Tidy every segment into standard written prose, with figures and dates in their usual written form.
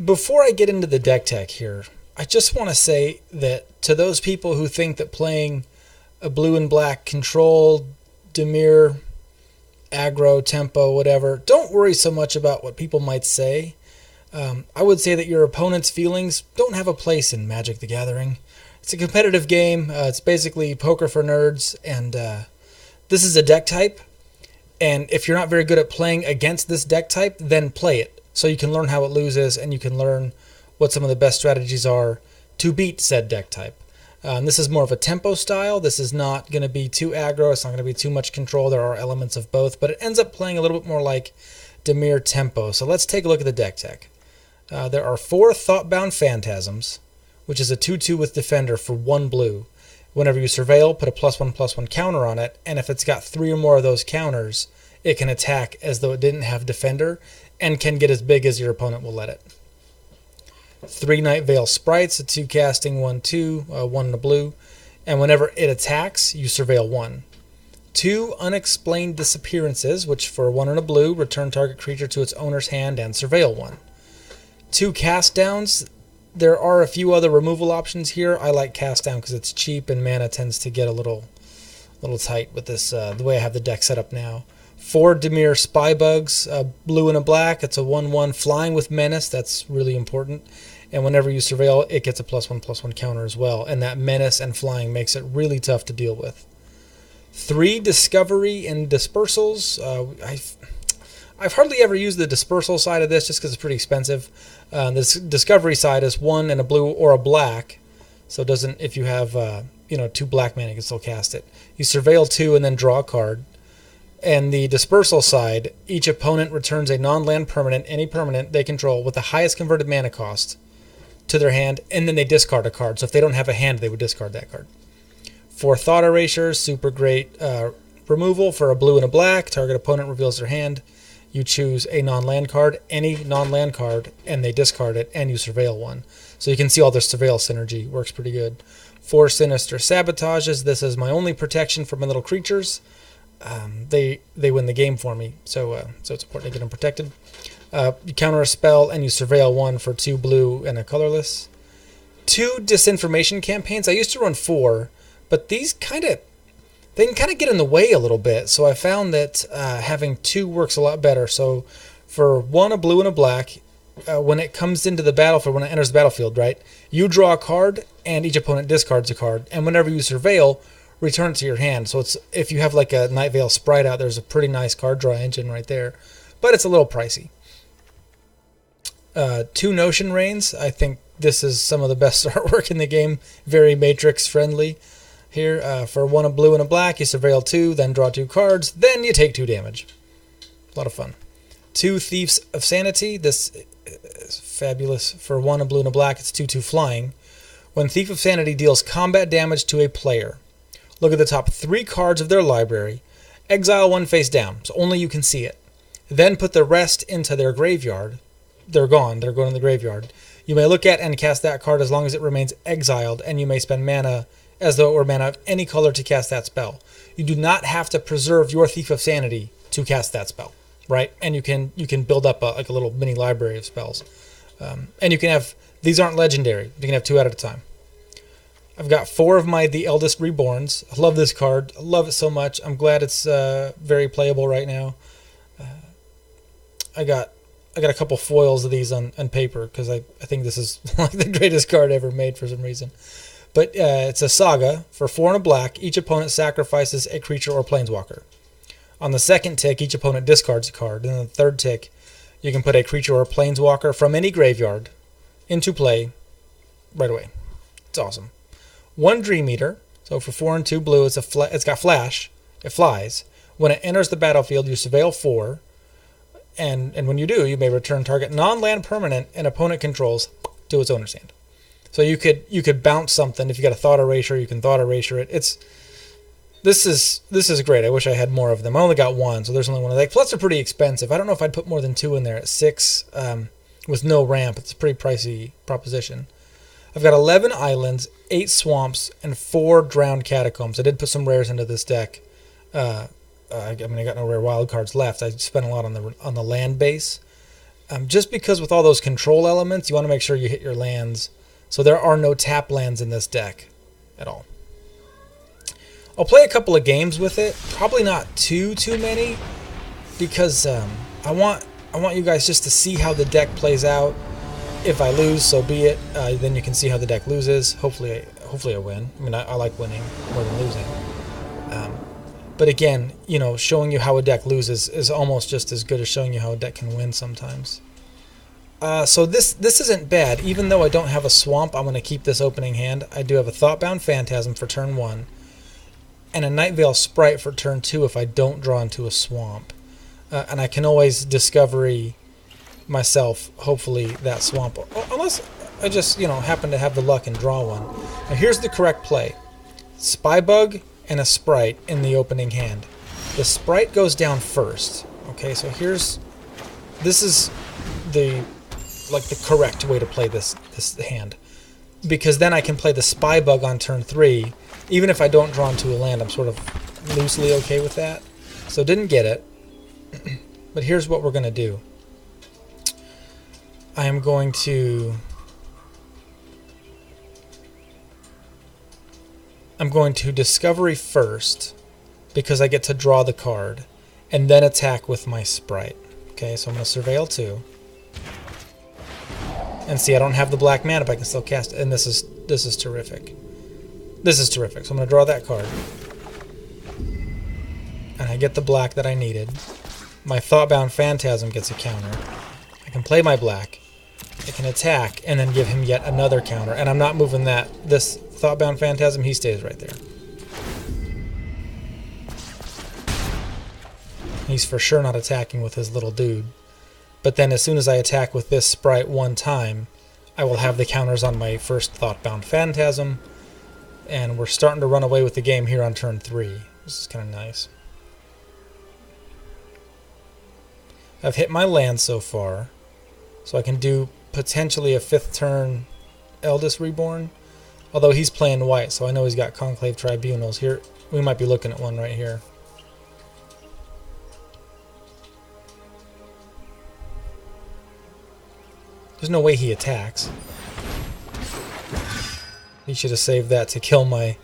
Before I get into the deck tech here, I just want to say that to those people who think that playing a blue and black control, Dimir, aggro, tempo, whatever, don't worry so much about what people might say. I would say that your opponent's feelings don't have a place in Magic the Gathering. It's a competitive game. It's basically poker for nerds, and this is a deck type. And if you're not very good at playing against this deck type, then play it, so you can learn how it loses, and you can learn what some of the best strategies are to beat said deck type. This is more of a tempo style. This is not going to be too aggro. It's not going to be too much control. There are elements of both, but it ends up playing a little bit more like Dimir Tempo. So let's take a look at the deck tech. There are 4 Thoughtbound Phantasms, which is a 2/2 with Defender for 1 blue. Whenever you surveil, put a +1/+1 counter on it, and if it's got 3 or more of those counters, it can attack as though it didn't have Defender, and can get as big as your opponent will let it. 3 Nightveil Sprites, a 2 casting, 1/2, 1 in a blue, and whenever it attacks, you surveil 1. 2 Unexplained Disappearances, which for 1 in a blue, return target creature to its owner's hand and surveil 1. 2 cast downs. There are a few other removal options here. I like cast down because it's cheap and mana tends to get a little tight with this the way I have the deck set up now. 4 Dimir Spybugs, blue and a black. It's a 1/1 flying with menace. That's really important. And whenever you surveil, it gets a +1/+1 counter as well. And that menace and flying makes it really tough to deal with. 3 Discovery and Dispersals. I've hardly ever used the Dispersal side of this just because it's pretty expensive. This Discovery side is 1 and a blue or a black, so it doesn't. If you have 2 black mana, you can still cast it. You surveil 2 and then draw a card. And the Dispersal side, each opponent returns a non-land permanent, any permanent they control, with the highest converted mana cost to their hand, and then they discard a card. So if they don't have a hand, they would discard that card. 4 Thought Erasure, super great removal for a blue and a black. Target opponent reveals their hand. You choose a non-land card, any non-land card, and they discard it, and you surveil 1. So you can see all their surveil synergy. Works pretty good. 4 Sinister Sabotages. This is my only protection for my little creatures. They win the game for me, so it's important to get them protected. You counter a spell, and you surveil 1 for 2 blue and a colorless. 2 Disinformation Campaigns. I used to run 4, but these they can kind of get in the way a little bit, so I found that having 2 works a lot better. So for 1, a blue and a black, when it comes into the battlefield, when it enters the battlefield, right, you draw a card, and each opponent discards a card, and whenever you surveil, return it to your hand. So it's, if you have like a Nightveil Sprite out, there's a pretty nice card draw engine right there, but it's a little pricey. 2 Notion Reigns. I think this is some of the best artwork in the game, very Matrix friendly. Here, for 1 a blue and a black, you surveil 2, then draw 2 cards, then you take 2 damage. A lot of fun. 2 Thieves of Sanity. This is fabulous. For 1 a blue and a black, it's 2/2 flying. When Thief of Sanity deals combat damage to a player, look at the top 3 cards of their library, exile 1 face down, so only you can see it. Then put the rest into their graveyard. They're gone. They're going in the graveyard. You may look at and cast that card as long as it remains exiled, and you may spend mana as though it were mana of any color to cast that spell. You do not have to preserve your Thief of Sanity to cast that spell, right? And you can build up a little mini library of spells. And you can have, these aren't legendary. You can have 2 out at a time. I've got 4 of the Eldest Reborns. I love this card. I love it so much. I'm glad it's very playable right now. I got a couple foils of these on paper because I think this is like the greatest card ever made for some reason. But it's a saga. For 4 and a black, each opponent sacrifices a creature or planeswalker. On the second tick, each opponent discards a card. And on the third tick, you can put a creature or planeswalker from any graveyard into play right away. It's awesome. 1 Dream Eater. So for 4 and 2 blue, it's got flash. It flies. When it enters the battlefield, you surveil 4. And when you do, you may return target non-land permanent and opponent controls to its owner's hand. So you could bounce something. If you got a Thought Erasure, you can Thought Erasure it. This is great. I wish I had more of them. I only got 1, so there's only 1 of them. Plus, they're pretty expensive. I don't know if I'd put more than 2 in there at 6 with no ramp. It's a pretty pricey proposition. I've got 11 islands, 8 swamps, and 4 Drowned Catacombs. I did put some rares into this deck. I got no rare wild cards left. I spent a lot on the land base. Just because with all those control elements, you want to make sure you hit your lands. So there are no tap lands in this deck at all. I'll play a couple of games with it, probably not too many, because I want you guys just to see how the deck plays out. If I lose, so be it. Then you can see how the deck loses. Hopefully I win. I mean, I like winning more than losing. But again, you know, showing you how a deck loses is almost just as good as showing you how a deck can win sometimes. So this isn't bad. Even though I don't have a swamp, I'm going to keep this opening hand. I do have a Thoughtbound Phantasm for turn 1, and a Nightveil Sprite for turn 2 if I don't draw into a swamp. And I can always discovery myself, hopefully, that swamp. Unless I just, you know, happen to have the luck and draw one. Now here's the correct play. Spybug and a Sprite in the opening hand. The Sprite goes down first. Okay, so this is the correct way to play this hand, because then I can play the Spybug on turn 3. Even if I don't draw into a land, I'm sort of loosely okay with that. So didn't get it, but here's what we're going to do. I am going to discovery first, because I get to draw the card, and then attack with my Sprite. Okay, so I'm going to Surveil 2. And see, I don't have the black mana, but I can still cast it, and this is terrific. This is terrific. So I'm going to draw that card. And I get the black that I needed. My Thoughtbound Phantasm gets a counter. I can play my black. I can attack, and then give him yet another counter. And I'm not moving this Thoughtbound Phantasm, he stays right there. He's for sure not attacking with his little dude. But then as soon as I attack with this Sprite one time, I will have the counters on my first Thoughtbound Phantasm. And we're starting to run away with the game here on turn 3. This is kind of nice. I've hit my land so far, so I can do potentially a 5th turn Eldest Reborn. Although he's playing white, so I know he's got Conclave Tribunals. Here, we might be looking at one right here. There's no way he attacks. He should have saved that to kill my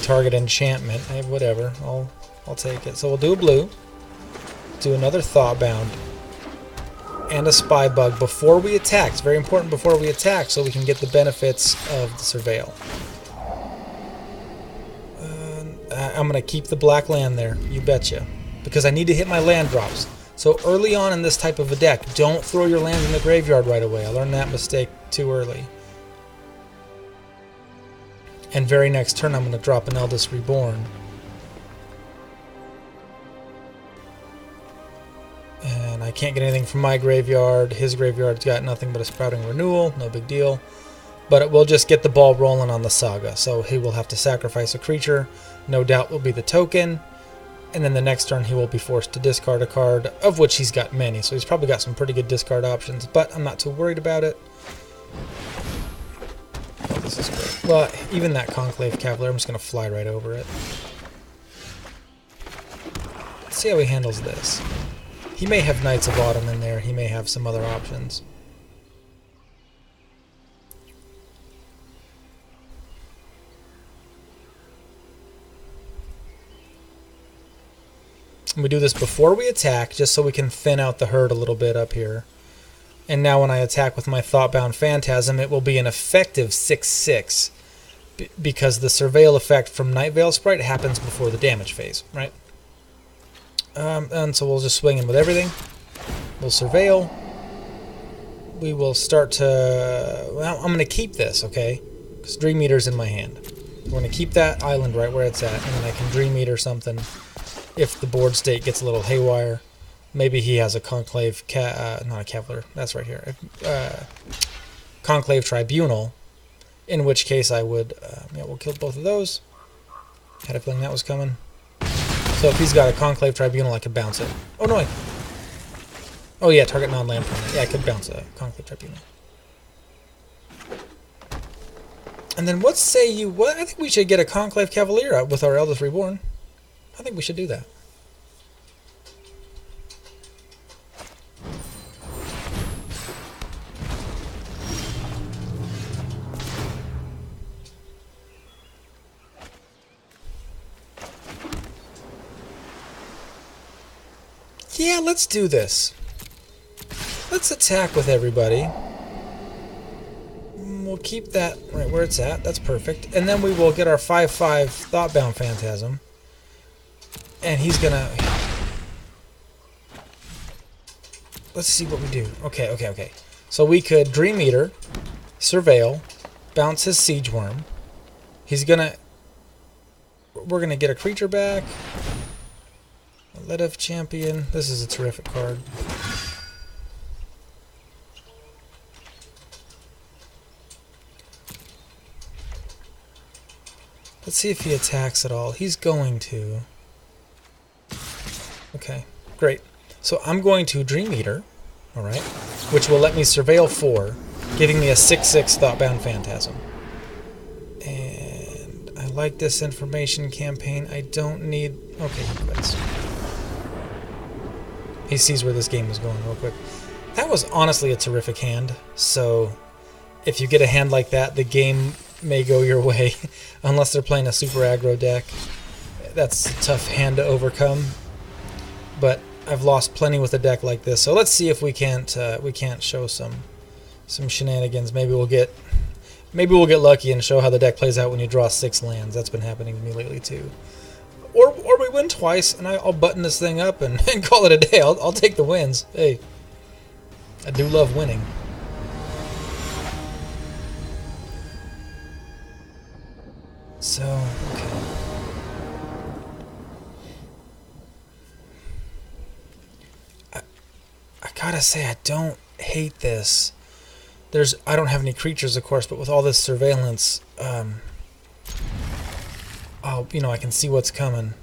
target enchantment. Hey, whatever, I'll take it. So we'll do a blue, do another Thoughtbound, and a Spybug before we attack. It's very important before we attack, so we can get the benefits of the Surveil. I'm going to keep the black land there, you betcha, because I need to hit my land drops. So early on in this type of a deck, don't throw your lands in the graveyard right away. I learned that mistake too early. And very next turn, I'm going to drop an Eldest Reborn. And I can't get anything from my graveyard. His graveyard's got nothing but a Sprouting Renewal. No big deal. But it will just get the ball rolling on the Saga. So he will have to sacrifice a creature. No doubt will be the token. And then the next turn he will be forced to discard a card, of which he's got many. So he's probably got some pretty good discard options. But I'm not too worried about it. Oh, this is great. Well, even that Conclave Cavalier, I'm just going to fly right over it. Let's see how he handles this. He may have Knights of Autumn in there. He may have some other options. And we do this before we attack, just so we can thin out the herd a little bit up here. And now when I attack with my Thoughtbound Phantasm, it will be an effective 6/6. Because the Surveil effect from Nightveil Sprite happens before the damage phase, right? And so we'll just swing in with everything. We'll Surveil. We will start to... Well, I'm going to keep this, okay? Because Dream Eater's in my hand. We're going to keep that island right where it's at, and then I can Dream Eater something if the board state gets a little haywire. Maybe he has a Conclave... not a Cavalier. That's right here. Conclave Tribunal. In which case I would... yeah, we'll kill both of those. Had a feeling that was coming. So if he's got a Conclave Tribunal, I could bounce it. Oh, no. Oh, yeah, target non-land permanent. Yeah, I could bounce a Conclave Tribunal. And then what say you... Well, I think we should get a Conclave Cavalier out with our Eldest Reborn. I think we should do that. Yeah, let's do this. Let's attack with everybody. We'll keep that right where it's at. That's perfect. And then we will get our 5/5 Thoughtbound Phantasm. And he's gonna... Let's see what we do. Okay. So we could Dream Eater, Surveil, bounce his Siege Worm. He's gonna... We're gonna get a creature back. Let of Champion. This is a terrific card. Let's see if he attacks at all. He's going to. Okay, great. So I'm going to Dream Eater, alright, which will let me Surveil 4, giving me a 6/6 Thoughtbound Phantasm. And I like Disinformation Campaign. I don't need... Okay, he quits. He sees where this game is going real quick. That was honestly a terrific hand, so if you get a hand like that, the game may go your way, unless they're playing a super aggro deck. That's a tough hand to overcome, but I've lost plenty with a deck like this. So let's see if we can't show some shenanigans. Maybe we'll get lucky and show how the deck plays out when you draw 6 lands. That's been happening to me lately too. Or we win twice, and I'll button this thing up and call it a day. I'll take the wins. Hey, I do love winning. So, okay. I gotta say, I don't hate this. I don't have any creatures, of course, but with all this surveillance, I can see what's coming.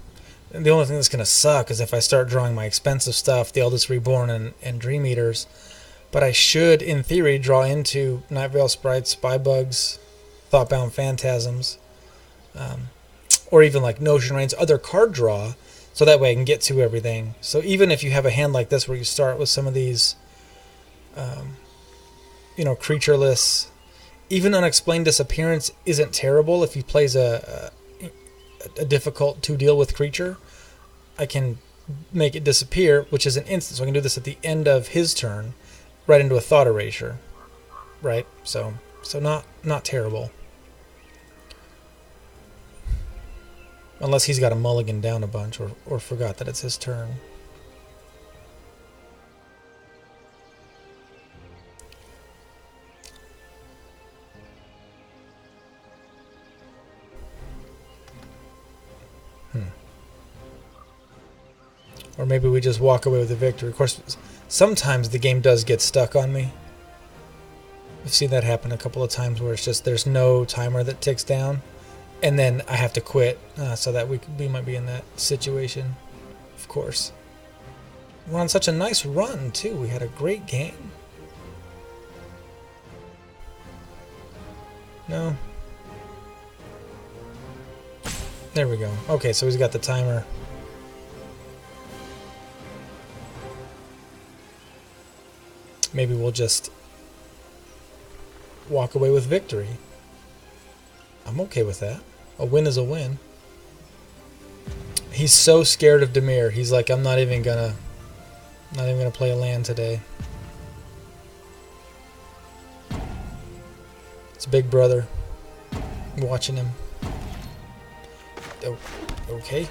And the only thing that's gonna suck is if I start drawing my expensive stuff, the Eldest Reborn and Dream Eaters. But I should, in theory, draw into Nightveil Sprites, Spybugs, Thoughtbound Phantasms, or even like Notion Rains, other card draw, so that way I can get to everything. So even if you have a hand like this where you start with some of these, creatureless, even Unexplained Disappearance isn't terrible if he plays a difficult to deal with creature. I can make it disappear, which is an instant, so I can do this at the end of his turn, right into a Thought Erasure, right? So not terrible. Unless he's got a mulligan down a bunch or forgot that it's his turn. Or maybe we just walk away with a victory. Of course, sometimes the game does get stuck on me. I've seen that happen a couple of times where it's just there's no timer that ticks down. And then I have to quit, so that we might be in that situation, of course. We're on such a nice run, too. We had a great game. No. There we go. Okay, so he's got the timer. Maybe we'll just walk away with victory. I'm okay with that. A win is a win. He's so scared of Dimir. He's like, I'm not even gonna play a land today. It's Big Brother. I'm watching him. Oh, okay.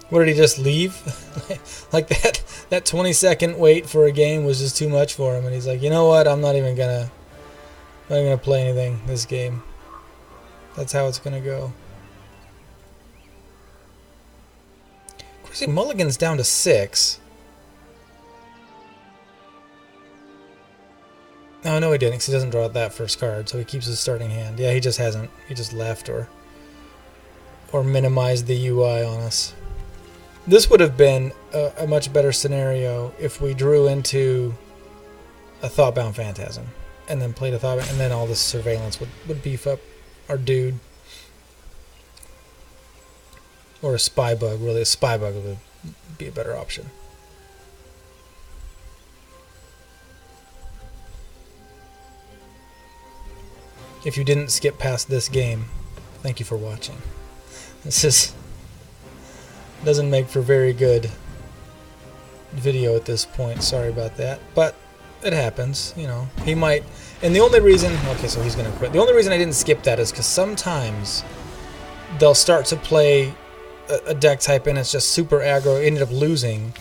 What, did he just leave? Like that 20-second wait for a game was just too much for him, and he's like, you know what? I'm not even gonna play anything this game. That's how it's gonna go. Of course, he mulligans down to 6. Oh no, he didn't, because he doesn't draw that first card, so he keeps his starting hand. Yeah, he just hasn't. He just left or minimized the UI on us. This would have been a much better scenario if we drew into a Thoughtbound Phantasm and then played a Thoughtbound, and then all this surveillance would beef up our dude. Or a Spybug, really. A Spybug would be a better option. if you didn't skip past this game, thank you for watching. This doesn't make for very good video at this point. Sorry about that, but it happens. You know, he might. And the only reason, okay, so he's gonna quit. The only reason I didn't skip that is because sometimes they'll start to play a deck type and it's just super aggro. Ended up losing,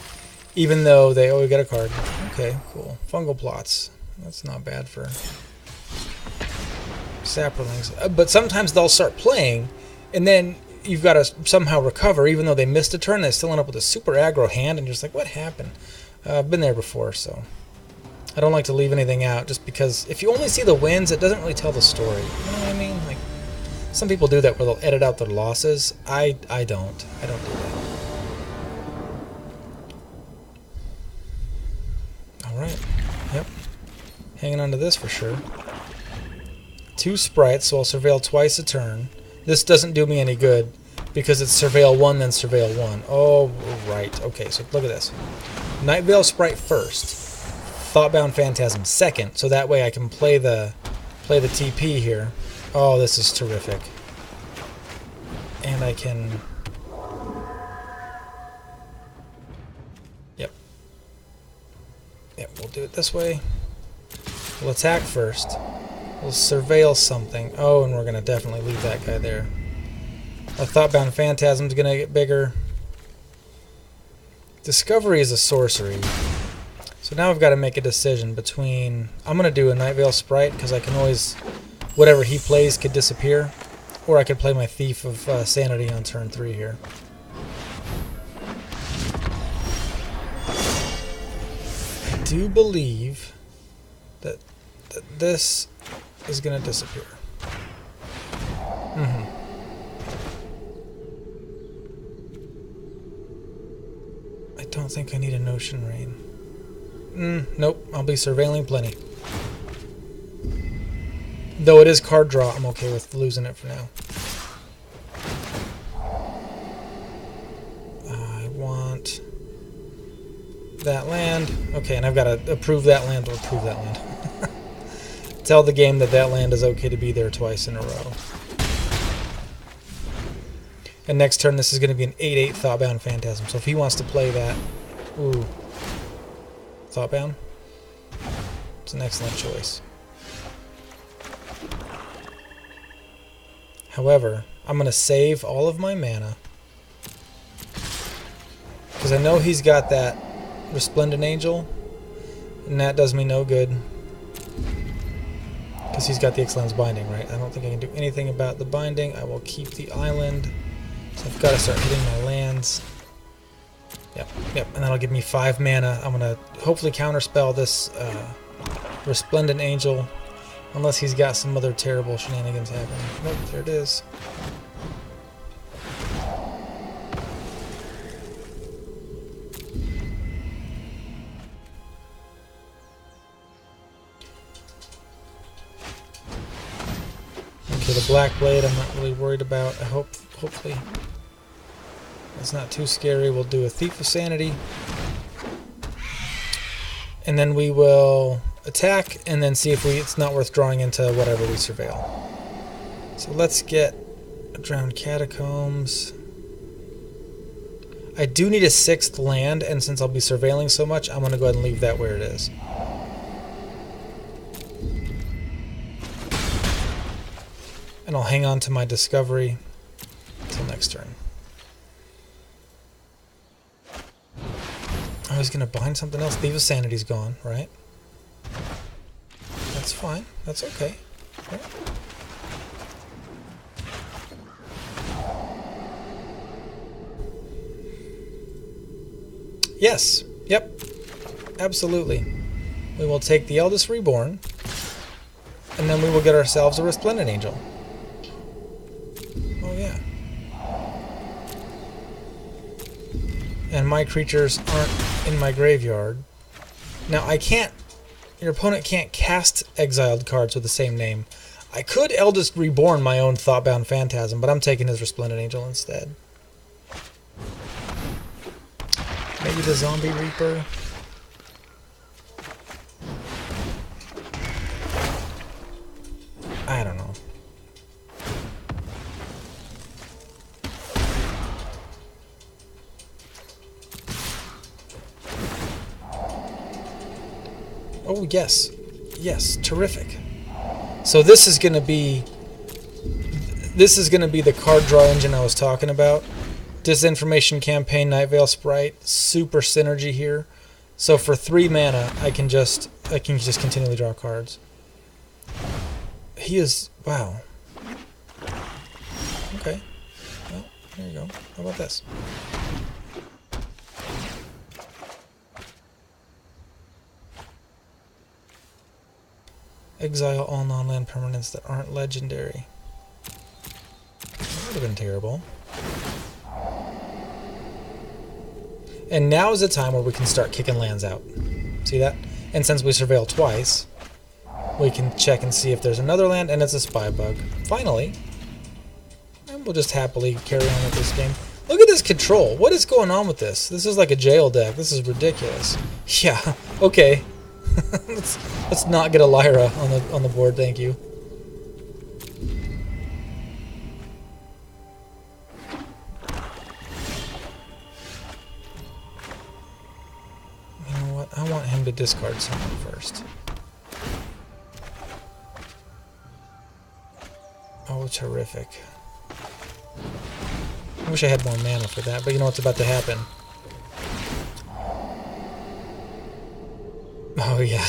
even though they we got a card. Okay, cool. Fungal plots. That's not bad for saplings. But sometimes they'll start playing, and then you've got to somehow recover, even though they missed a turn. They still end up with a super aggro hand, and you're just like, what happened? I've been there before, so I don't like to leave anything out, just because if you only see the wins, it doesn't really tell the story. You know what I mean? Like, some people do that where they'll edit out their losses. I don't. I don't do that. Alright. Yep. Hanging on to this for sure. 2 sprites, so I'll surveil twice a turn. This doesn't do me any good because it's surveil 1, then surveil 1. Oh, right. Okay, so look at this. Nightveil Sprite first. Thoughtbound Phantasm second, so that way I can play the TP here. Oh, this is terrific. And I can... Yep. Yep, we'll do it this way. We'll attack first. We'll surveil something. Oh, and we're going to definitely leave that guy there. Our Thoughtbound Phantasm's going to get bigger. Discovery is a sorcery. So now I've got to make a decision between... I'm going to do a Nightveil Sprite, because I can always... Whatever he plays could disappear. Or I could play my Thief of Sanity on turn 3 here. I do believe that this is going to disappear. I don't think I need an Ocean Rain. Nope, I'll be surveilling plenty. Though it is card draw, I'm okay with losing it for now. I want that land. Okay, and I've got to approve that land or approve that land. Tell the game that that land is okay to be there twice in a row. And next turn, this is going to be an 8/8 Thoughtbound Phantasm. So if he wants to play that... Ooh. Thoughtbound? It's an excellent choice. However, I'm going to save all of my mana. Because I know he's got that Resplendent Angel. And that does me no good. Because he's got the Ixalan's Binding, right? I don't think I can do anything about the binding. I will keep the island. So I've got to start hitting my lands. Yep, and that'll give me 5 mana. I'm going to hopefully counterspell this Resplendent Angel. Unless he's got some other terrible shenanigans happening. Nope, there it is. Okay, the Black Blade I'm not really worried about. Hopefully it's not too scary. We'll do a Thief of Sanity. And then we will attack and then see if it's not worth drawing into whatever we surveil. So let's get Drowned Catacombs. I do need a 6th land, and since I'll be surveilling so much, I'm going to go ahead and leave that where it is. And I'll hang on to my Discovery until next turn. I was going to bind something else. Thief of Sanity's gone, right? That's fine. That's okay. Right? Yes. Yep. Absolutely. We will take the Eldest Reborn, and then we will get ourselves a Resplendent Angel. Oh, yeah. And my creatures aren't in my graveyard. Now, I can't... Your opponent can't cast exiled cards with the same name. I could Eldest Reborn my own Thoughtbound Phantasm, but I'm taking his Resplendent Angel instead. Maybe the Zombie Reaper. I don't know. Oh, yes. Yes, terrific. So this is going to be the card draw engine I was talking about. Disinformation Campaign, Nightveil Sprite, super synergy here. So for 3 mana, I can just continually draw cards. He is, wow. Okay. Well, there you go. How about this? Exile all non-land permanents that aren't legendary. That would have been terrible. And now is the time where we can start kicking lands out. See that? And since we surveil twice, we can check and see if there's another land, and it's a Spybug. Finally. And we'll just happily carry on with this game. Look at this control. What is going on with this? This is like a jail deck. This is ridiculous. Yeah, okay. let's not get a Lyra on the board, thank you. You know what? I want him to discard something first. Oh, terrific. I wish I had more mana for that, but you know what's about to happen. Oh yeah.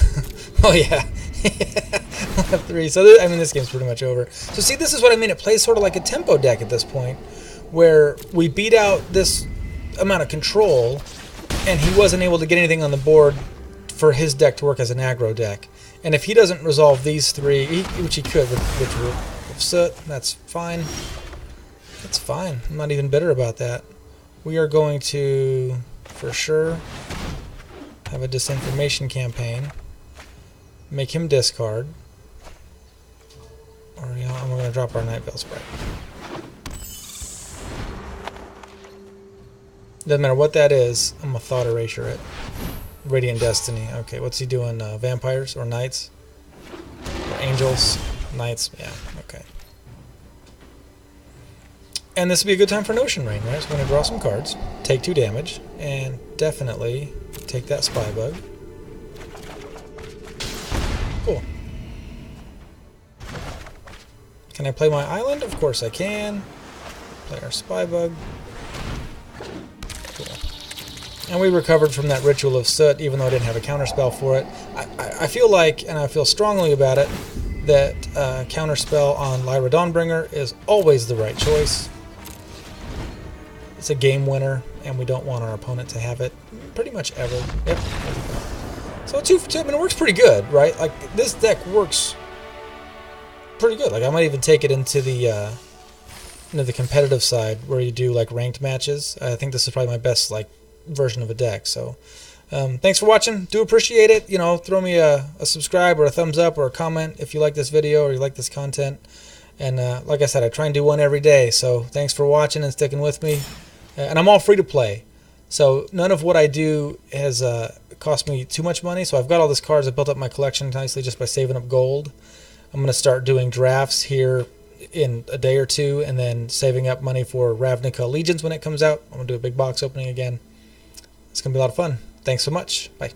Oh yeah. 1-3. So I mean, this game's pretty much over. So see, this is what I mean. It plays sort of like a tempo deck at this point, where we beat out this amount of control, and he wasn't able to get anything on the board for his deck to work as an aggro deck. And if he doesn't resolve these 3, which he could with Soot, that's fine. That's fine. I'm not even bitter about that. We are going to, for sure, have a Disinformation Campaign. Make him discard. Or, you know, I'm going to drop our Nightveil Sprite. Doesn't matter what that is, I'm going to Thought Erasure it. Radiant Destiny. Okay, what's he doing? Vampires or Knights? Or Angels? Knights? Yeah, okay. And this would be a good time for Notion Rain, right? So we're going to draw some cards, take 2 damage, and definitely take that Spybug. Cool. Can I play my island? Of course I can. Play our Spybug. Cool. And we recovered from that Ritual of Soot, even though I didn't have a counterspell for it. I feel like, and I feel strongly about it, that counterspell on Lyra Dawnbringer is always the right choice. It's a game winner, and we don't want our opponent to have it pretty much ever. Yep. So 2 for 2, I mean, it works pretty good, right? Like, this deck works pretty good. Like, I might even take it into the competitive side where you do, like, ranked matches. I think this is probably my best, like, version of a deck. So, thanks for watching. Do appreciate it. You know, throw me a subscribe or a thumbs up or a comment if you like this video or you like this content. And, like I said, I try and do one every day. So, thanks for watching and sticking with me. And I'm all free to play. So none of what I do has cost me too much money. So I've got all these cards. I built up my collection nicely just by saving up gold. I'm going to start doing drafts here in a day or 2, and then saving up money for Ravnica Legions when it comes out. I'm going to do a big box opening again. It's going to be a lot of fun. Thanks so much. Bye.